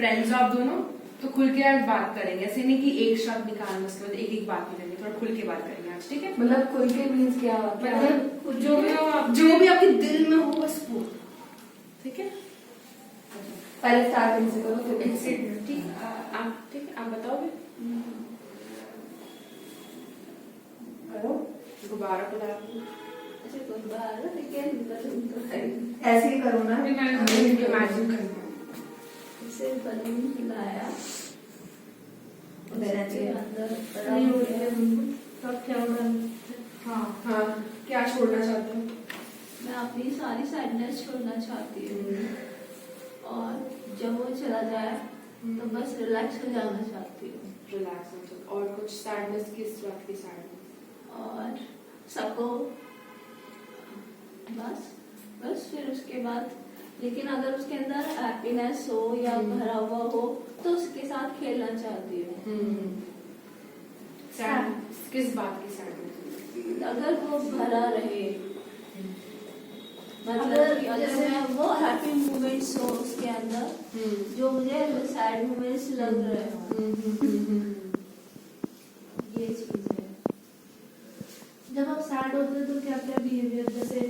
Friends हो आप दोनों तो खुल के आज बात करेंगे, ऐसे नहीं कि एक शब्द निकालना उसके बाद एक एक बात करेंगे, थोड़ा खुल के बात करेंगे आज, ठीक है? मतलब खुल के मीन्स क्या? मतलब जो भी हो आप, जो भी आपके दिल में हो बस वो, ठीक है? पहले स्टार्टिंग से करो फिर ठीक है, आप बताओगे? करो। गुब्बारा बुला, ऐसे ही करो ना। इमेजिन करना बलून खिलाया अंदर हाँ, क्या छोड़ना चाहते हो? मैं अपनी सारी सैडनेस छोड़ना चाहती हूँ और जब वो चला जाए तो बस रिलैक्स हो जाना चाहती हूँ। रिलैक्स हो जाओ। और कुछ सैडनेस, किस वक्त की सैडनेस? और सबको बस फिर उसके बाद, लेकिन अगर उसके अंदर हैप्पीनेस हो या भरा हुआ हो तो उसके साथ खेलना चाहती हूँ। सैडनेस किस बात की सैडनेस? अगर वो भरा रहे, मतलब कि अगर मैं वो हैप्पी मोमेंट्स हो उसके अंदर जो मुझे सैड मोमेंट्स लग रहे हो, ये चीज है। जब आप सैड होते हैं तो क्या क्या बिहेवियर, जैसे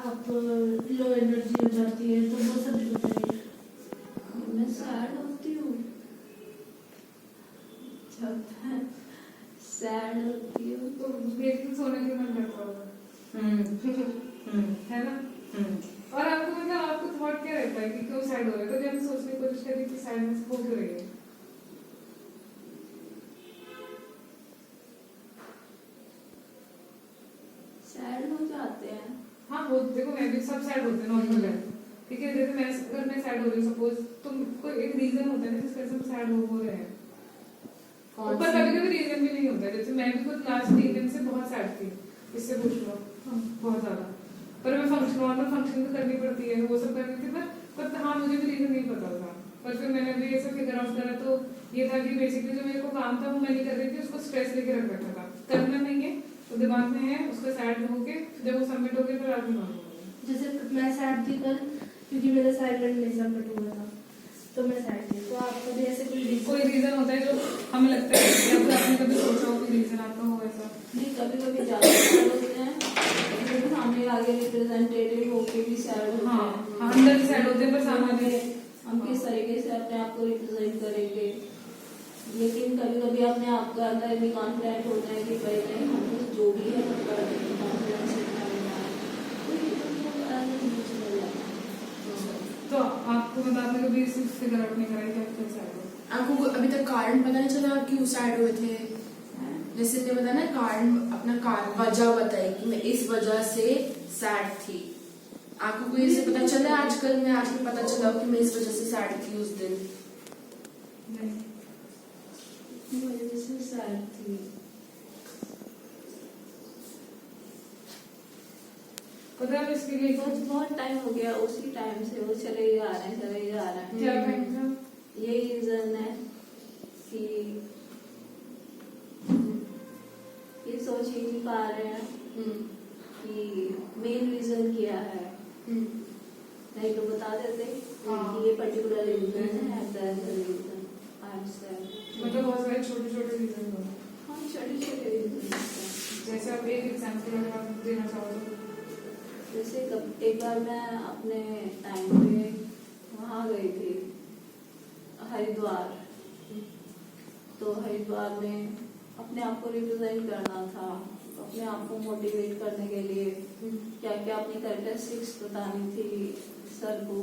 आप लो एनर्जी हो जाती है तो वो सब भी बताइए। मैं सैड होती हूँ, जब मैं सैड होती हूँ तो बेसिक सोने के मन करता होगा, है ना? और आपको मतलब आपको थॉट क्या रहता है कि क्यों सैड हो रहे हो? तो जब सोचने की कोशिश करी कि सैडनेस हो क्यों रही है? सैड हो जाते हैं। हाँ, वो देखो मैं भी, सब सैड होते हैं, नॉर्मल है, ठीक है? जैसे मैं, अगर मैं सैड हो रही हूँ सपोज, तो कोई एक रीजन होता है ना जिसकी वजह से हम सैड हो रहे हैं। पर कभी कभी रीजन भी नहीं होता है। जैसे मैं भी खुद लास्ट 3 दिन से बहुत सैड थी, इससे पूछ लो, बहुत ज्यादा। पर मैं नॉर्मल फंक्शन तो करनी पड़ती है, वो सब कर रही थी, पर हाँ मुझे भी रीजन नहीं पता था। पर फिर मैंने भी ये सब फिगर आउट करा तो ये था कि बेसिकली जो मेरे को काम था वो मैं नहीं कर रही थी, उसको स्ट्रेस लेके रख रखा था। करना नहीं है तो दिमाग में है, उसका सैड होके जब वो सबमिट हो गया फिर आगे नॉर्मल हो गया। जैसे मैं सैड थी कल क्योंकि मेरा असाइनमेंट नहीं सबमिट हुआ था तो मैं सैड थी। तो आपका भी ऐसे कोई रीजन होता है जो हमें लगता है कि आपने कभी सोचा हो कि रीजन आपका हो ऐसा? नहीं, कभी कभी ज्यादा सैड होते हैं, लेकिन सामने आगे रिप्रेजेंटेटिव होके भी सैड होते हैं। हाँ, अंदर से सैड होते हैं पर सामने हम किस तरीके से अपने आप को रिप्रेजेंट करेंगे। लेकिन कभी कभी अपने आप के अंदर भी कॉन्फिडेंट होते हैं कि भाई नहीं, हम तो जो भी है वो कर रहे हैं, कॉन्फिडेंस से करना है, तो ये तो अलग ही चल जाता है। तो आपको मतलब आपने कभी इस फिगर आउट नहीं कराई कि आप क्यों सैड हो? आपको अभी तक कारण पता नहीं चला आप क्यों सैड हुए थे? जैसे ने बताया ना कारण, अपना कारण वजह बताई कि मैं इस वजह से सैड थी। आपको कोई ऐसे पता चला आजकल में, आज में पता चला कि मैं इस वजह से सैड थी उस दिन? नहीं, वजह से सैड थी। पता है इसके लिए बहुत टाइम हो गया, उसी टाइम से वो चले जा रहे हैं, चले जा रहे हैं। क्या टाइम था? यही रीजन है कि ये सोच ही नहीं पा रहे हैं कि मेन रीजन क्या है। नहीं तो बता देते कि ये पर्टिकुलर रीजन है, रीजन आई एम सैड। मतलब बहुत सारे छोटे छोटे रीजन हो। हाँ, छोटे छोटे रीजन। जैसे आप एक एग्जांपल अगर आप देना चाहो तो? जैसे एक बार मैं अपने टाइम पे वहाँ गई थी हरिद्वार, तो हरिद्वार में अपने आप को रिप्रेजेंट करना था, अपने आप को मोटिवेट करने के लिए क्या क्या अपनी कैरेक्टरिस्टिक्स बतानी थी सर को,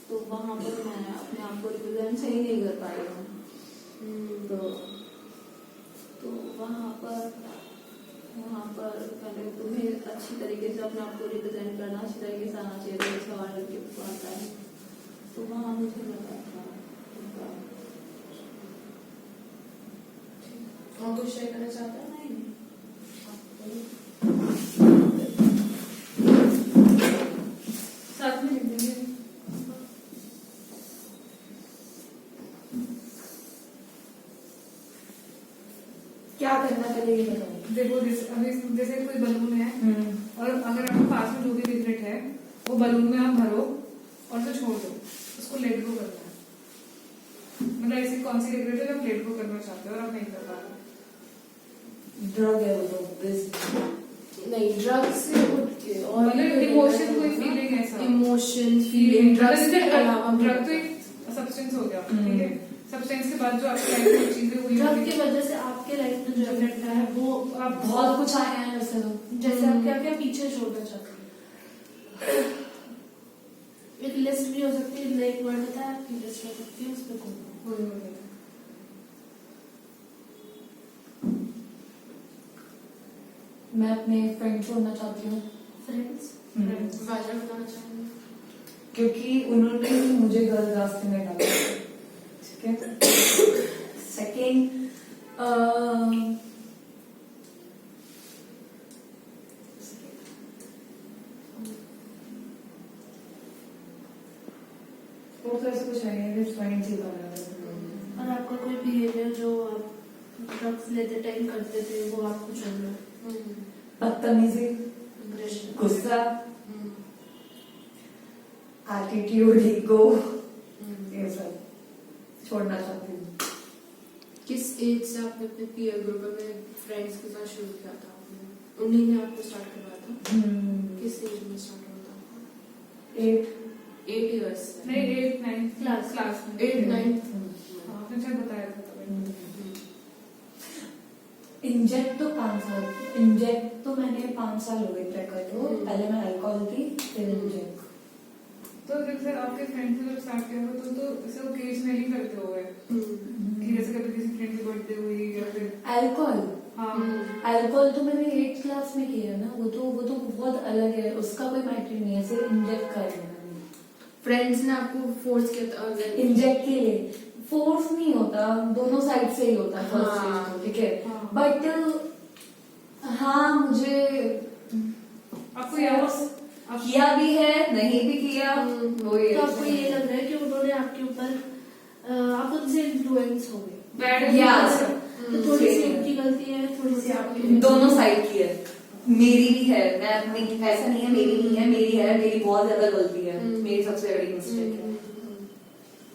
तो वहाँ पर मैं अपने आप को रिप्रेजेंट सही नहीं कर पाई हूँ। तो वहाँ पर पहले तुम्हें अच्छी तरीके से अपने आप को रिप्रेजेंट करना, अच्छी तरीके से आना चाहिए, जैसे ऑर्डर के आता है, तो वहाँ मुझे लगा था। और कुछ शेयर करना चाहता है? साथ में लिख देंगे। क्या करना पहले ये बताओ। देखो जैसे कोई बलून है और अगर आपके पास में जो भी रिग्रेट है वो बलून में आप भरो और तो छोड़ दो, उसको लेट गो करना है। मतलब ऐसी कौन सी रिग्रेट है जो आप लेट को करना चाहते हो और आप नहीं कर पा रहे? ड्रग है वो तो बेस नहीं, ड्रग्स से उठ के और मतलब इमोशन, कोई फीलिंग ऐसा, इमोशन फीलिंग ड्रग्स के अलावा ड्रग तो एक सब्सटेंस हो गया, ठीक है, सब्सटेंस के बाद जो आपकी लाइफ में चीजें हुई ड्रग होंगी, की वजह से आपके लाइफ में जो इफेक्ट आया है वो आप बहुत कुछ आया है वैसे तो। जैसे आप क्या क्या पीछे छोड़ना चाहते हैं? एक लिस्ट भी हो सकती है, नई एक वर्ड होता है आपकी लिस्ट हो सकती है, उस पर कौन हुई होंगी। मैं अपने फ्रेंड से होना चाहती हूँ फ्रेंड्स? वजह बताना चाहेंगे? क्योंकि उन्होंने ही मुझे गलत रास्ते में डाला, ठीक है। सेकेंड वो तो ऐसा कुछ नहीं है, फ्रेंड्स ही बना है। और आपका कोई बिहेवियर जो आप ड्रग्स लेते टाइम करते थे वो आपको छोड़ना है? बदतमीजी, Aggression. गुस्सा, एटीट्यूड, ईगो, ये सब छोड़ना चाहती हूँ। किस एज से आपने अपने पीयर ग्रुप में फ्रेंड्स के साथ शुरू किया था आपने? उन्हीं ने आपको स्टार्ट करवाया था? किस एज में स्टार्ट हुआ था? 8 years से? नहीं, 8 9 क्लास में 8 9 हाँ, आपने शायद बताया था तभी। इंजेक्ट तो 5 साल, इंजेक्ट तो मैंने 5 साल हो गए ट्राई करते हो। पहले मैं अल्कोहल थी, फिर इंजेक्ट। तो जैसे आपके फ्रेंड से जब स्टार्ट किया था तो इसे ओकेजनली करते हो गए कि जैसे कभी किसी फ्रेंड की बर्थडे हुई या फिर अल्कोहल, हाँ अल्कोहल तो मैंने 8th क्लास में किया ना, वो तो बहुत अलग है, उसका कोई मैटर नहीं है, सिर्फ इंजेक्ट कर देना। फ्रेंड्स ने आपको फोर्स किया था? इंजेक्ट के लिए फोर्स नहीं होता, दोनों साइड से ही होता है फर्स्ट हाँ। चीज तो, ठीक है। हाँ। बट हाँ, मुझे आपको याद किया भी है, नहीं भी किया, वो तो आपको ये लग रहा है कि उन्होंने आपके ऊपर आप उनसे इन्फ्लुएंस हो गए? Bad Yes. तो थोड़ी सी उनकी गलती है, थोड़ी सी आपकी। दोनों साइड की है, मेरी भी है, मैं अपनी ऐसा नहीं है मेरी नहीं है, मेरी है, मेरी बहुत ज्यादा गलती है, मेरी सबसे बड़ी मिस्टेक है।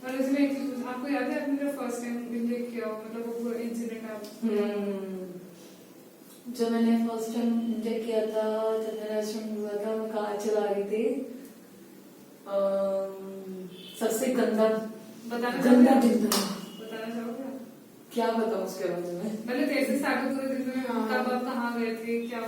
और इसमें एक चीज आपको याद है, आपने जब फर्स्ट टाइम इंजेक्ट किया हो, मतलब वो पूरा इंसिडेंट आप जब मैंने फर्स्ट टाइम इंजेक्ट किया था, जब मेरा स्टूडेंट हुआ था, मैं कार चला रही थी, सबसे गंदा बताना गंदा चाहोगे? दिन था। बताना चाहोगे आप? क्या बताऊं उसके बारे में? मतलब कैसे स्टार्ट हुआ पूरे दिन में, हाँ। कब आप कहाँ गए थे, क्या